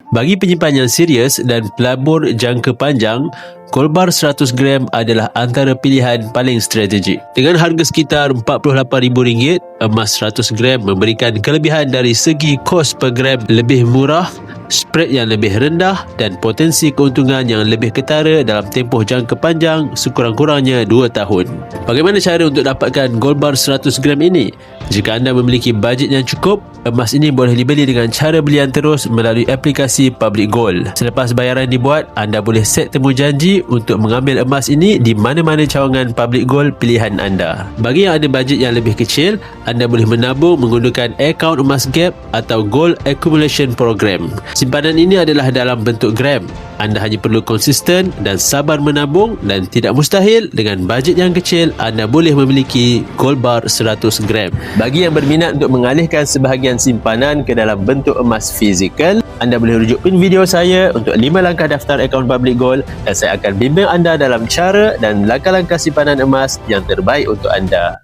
Bagi penyimpan yang serius dan pelabur jangka panjang, gold bar 100 gram adalah antara pilihan paling strategik. Dengan harga sekitar RM48,000, emas 100 gram memberikan kelebihan dari segi kos per gram lebih murah, spread yang lebih rendah dan potensi keuntungan yang lebih ketara dalam tempoh jangka panjang sekurang-kurangnya 2 tahun. Bagaimana cara untuk dapatkan gold bar 100 gram ini? Jika anda memiliki bajet yang cukup, emas ini boleh dibeli dengan cara belian terus melalui aplikasi Public Gold. Selepas bayaran dibuat, anda boleh set temu janji untuk mengambil emas ini di mana-mana cawangan Public Gold pilihan anda. Bagi yang ada bajet yang lebih kecil, anda boleh menabung menggunakan akaun emas gap atau Gold Accumulation Program. Simpanan ini adalah dalam bentuk gram. Anda hanya perlu konsisten dan sabar menabung, dan tidak mustahil dengan bajet yang kecil anda boleh memiliki gold bar 100 gram. Bagi yang berminat untuk mengalihkan sebahagian simpanan ke dalam bentuk emas fizikal, anda boleh rujuk pin video saya untuk 5 langkah daftar akaun Public Gold, dan saya akan bimbing anda dalam cara dan langkah-langkah simpanan emas yang terbaik untuk anda.